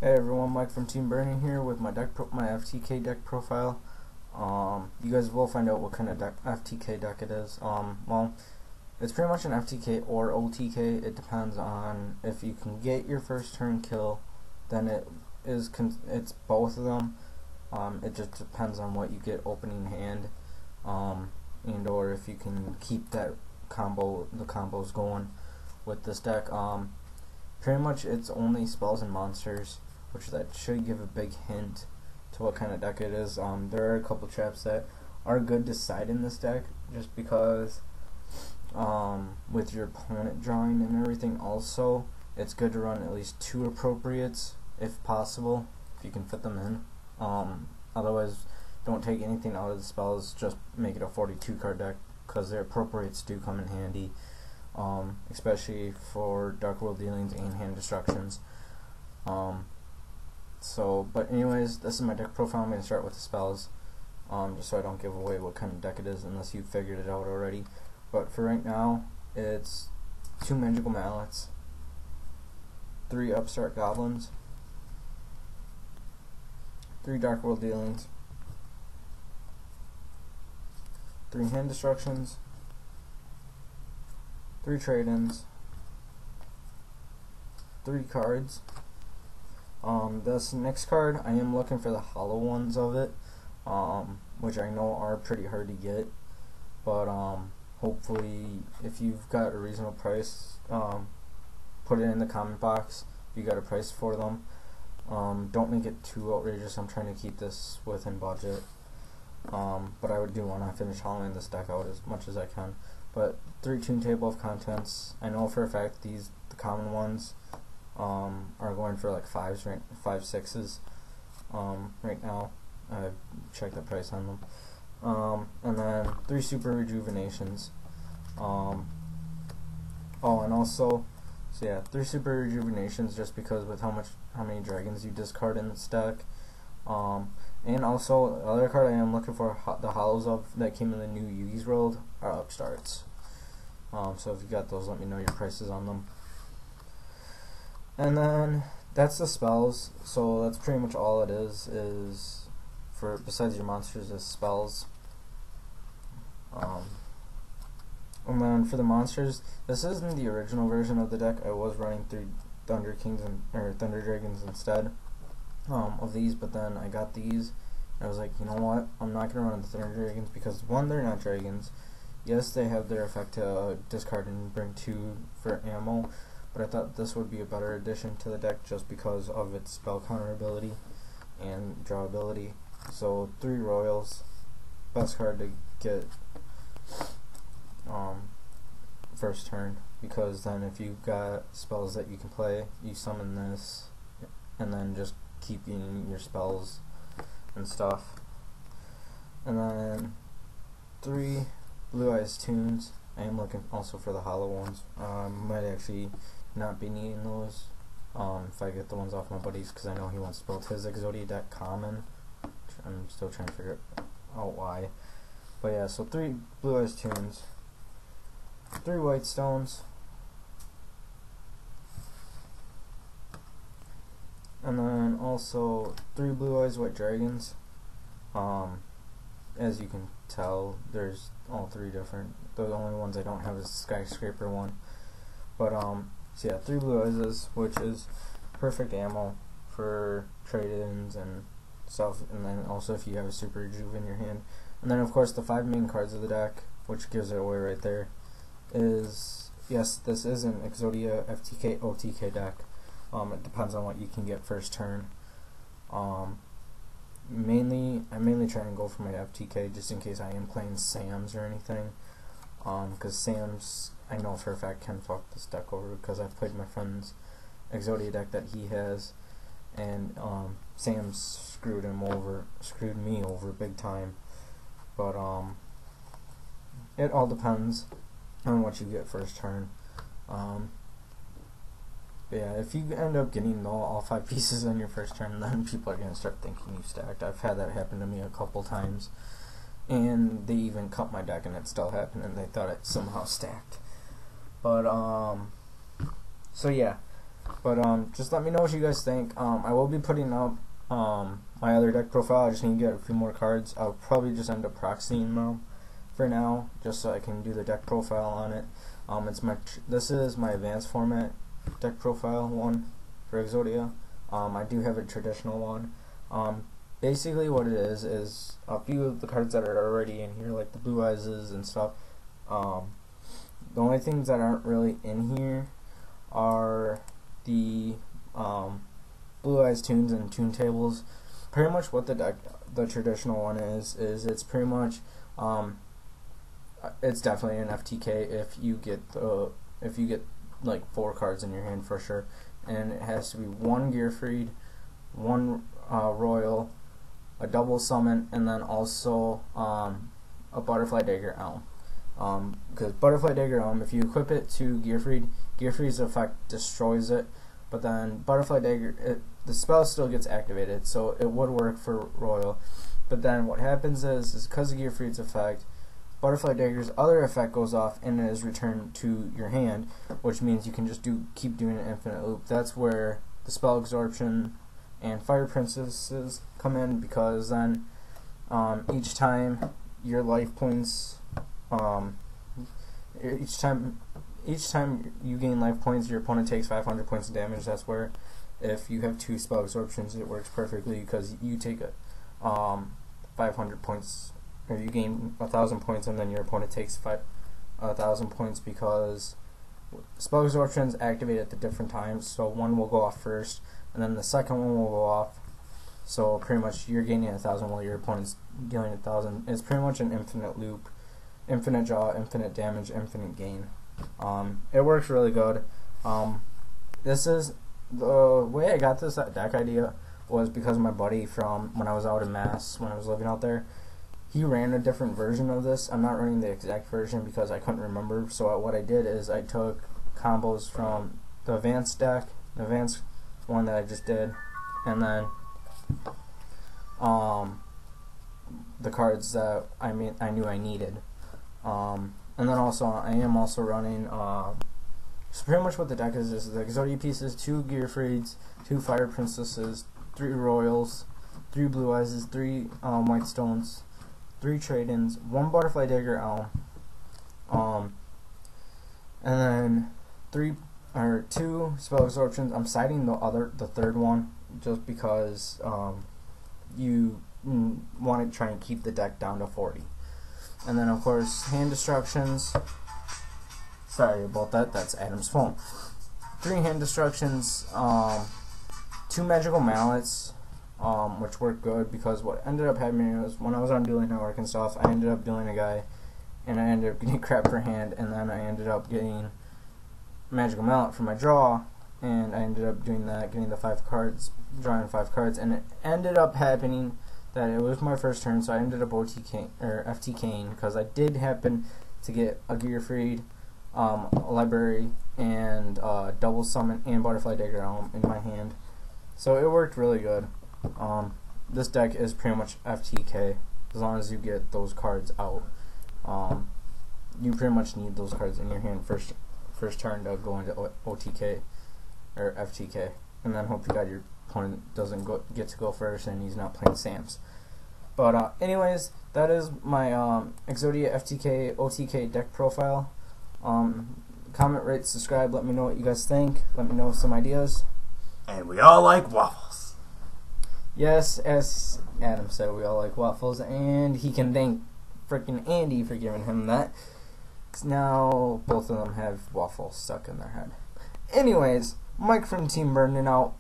Hey everyone, Mike from Team Burning here with my my FTK deck profile. You guys will find out what kind of FTK deck it is. Well, it's pretty much an FTK or OTK. It depends on if you can get your first turn kill, then it's both of them. It just depends on what you get opening hand, and or if you can keep the combos going with this deck. Pretty much it's only spells and monsters, which that should give a big hint to what kind of deck it is. There are a couple traps that are good to side in this deck, just because with your opponent drawing and everything. Also, it's good to run at least 2 appropriates if possible, if you can fit them in. Otherwise, don't take anything out of the spells, just make it a 42 card deck, because their appropriates do come in handy, especially for Dark World dealings and hand destructions. But anyways, this is my deck profile. I'm going to start with the spells, just so I don't give away what kind of deck it is unless you figured it out already. But for right now, it's 2 Magical Mallets, 3 Upstart Goblins, 3 Dark World dealings, 3 hand destructions, 3 trade-ins, 3 cards. This next card, I am looking for the hollow ones of it, which I know are pretty hard to get, but hopefully if you've got a reasonable price, put it in the comment box if you got a price for them. Don't make it too outrageous. I'm trying to keep this within budget, but I do want to finish hollowing this deck out as much as I can. But 3 Tune Table of Contents, I know for a fact the common ones are going for like 5s, 6s right now. I checked the price on them. And then 3 Super Rejuvenations. Oh, and also, so yeah, 3 Super Rejuvenations, just because with how many dragons you discard in this deck. And also, the other card I am looking for the hollows of that came in the new Yugi's World are Upstarts. So if you got those, let me know your prices on them. And then that's the spells. So that's pretty much all it is for, besides your monsters, is spells. And then for the monsters, this isn't the original version of the deck. I was running 3 Thunder Dragons instead of these, but then I got these and I was like, you know what, I'm not gonna run the Thunder Dragons because 1, they're not dragons. Yes, they have their effect to discard and bring 2 for ammo, but I thought this would be a better addition to the deck just because of its spell counter ability and draw ability. So 3 Royals, best card to get first turn, because then if you've got spells that you can play, you summon this and then just keep using your spells and stuff. And then 3 Blue Eyes Tunes. I am looking also for the hollow ones. Might actually not be needing those if I get the ones off my buddies, because I know he wants to build his Exodia deck common. I'm still trying to figure out why. But yeah, so 3 Blue Eyes Tunes, 3 White Stones, and then also 3 Blue Eyes White Dragons. As you can tell, there's all 3 different. The only ones I don't have is the Skyscraper one. But so yeah, 3 Blue Eyes, which is perfect ammo for trade-ins and stuff. And then also if you have a Super Rejuve in your hand. And then of course the 5 main cards of the deck, which gives it away right there, is, yes, this is an Exodia FTK OTK deck. It depends on what you can get first turn. I'm mainly trying to go for my FTK just in case I am playing Sam's or anything. Because Sam's, I know for a fact, can fuck this deck over, because I've played my friend's Exodia deck that he has, and Sam's screwed me over big time. But it all depends on what you get first turn. Yeah, if you end up getting all 5 pieces on your first turn, then people are going to start thinking you stacked. I've had that happen to me a couple times, and they even cut my deck and it still happened, and they thought it somehow stacked. But so yeah, But just let me know what you guys think. I will be putting up my other deck profile. I just need to get a few more cards. I'll probably just end up proxying them for now, just so I can do the deck profile on it. This is my advanced format deck profile one for Exodia. I do have a traditional one. Basically what it is a few of the cards that are already in here, like the Blue Eyes and stuff. The only things that aren't really in here are the Blue Eyes tunes and tune tables. Pretty much what the traditional one is it's pretty much it's definitely an FTK if you get like 4 cards in your hand for sure, and it has to be 1 Gearfried, 1 Royal, a double summon, and then also a Butterfly Dagger Elm. Because Butterfly Dagger Elm, if you equip it to Gearfried, Gearfried's effect destroys it, but then Butterfly Dagger, the spell still gets activated, so it would work for Royal. But then what happens is because of Gearfried's effect, Butterfly Dagger's other effect goes off and it is returned to your hand, which means you can just keep doing an infinite loop. That's where the spell absorption and Fire Princesses come in, because then each time your life points, each time you gain life points, your opponent takes 500 points of damage. That's where, if you have 2 spell absorptions, it works perfectly, because you take 500 points, or you gain 1,000 points, and then your opponent takes 1,000 points, because spell absorptions activate at the different times. So one will go off first, and then the second one will go off. So pretty much you're gaining 1,000 while your opponent's dealing 1,000. It's pretty much an infinite loop, infinite draw, infinite damage, infinite gain. It works really good. This is the way I got this deck idea was because my buddy from when I was out in Mass, when I was living out there, he ran a different version of this. I'm not running the exact version because I couldn't remember. So what I did is I took combos from the advanced deck, the advanced one that I just did, and then the cards that I knew I needed. And then also I am also running. So pretty much what the deck is the Exodia pieces, 2 Gearfrieds, 2 Fire Princesses, 3 Royals, 3 Blue Eyes, 3 White Stones, 3 trade-ins, 1 Butterfly Dagger Elm, and then 2 spell absorptions. I'm citing the third one just because you want to try and keep the deck down to 40. And then of course hand destructions. Sorry about that. That's Adam's phone. 3 hand destructions, 2 magical mallets, which worked good, because what ended up happening was when I was on Dueling Network and stuff, I ended up dueling a guy, and I ended up getting crap for hand, and then I ended up getting magical mallet for my draw, and I ended up doing that, getting the 5 cards, drawing 5 cards, and it ended up happening that it was my first turn, so I ended up OTK or FTKing, because I did happen to get a Gearfried, a library, and double summon and Butterfly Dagger Elm in my hand, so it worked really good. This deck is pretty much FTK as long as you get those cards out. You pretty much need those cards in your hand first turn to go into OTK or FTK, and then hope to God your opponent doesn't get to go first and he's not playing Sams. But anyways, that is my Exodia FTK OTK deck profile. Comment, rate, subscribe, let me know what you guys think, let me know some ideas. And we all like waffles. Yes, as Adam said, we all like waffles, and he can thank frickin' Andy for giving him that, 'cause now both of them have waffles stuck in their head. Anyways, Mike from Team Burning out.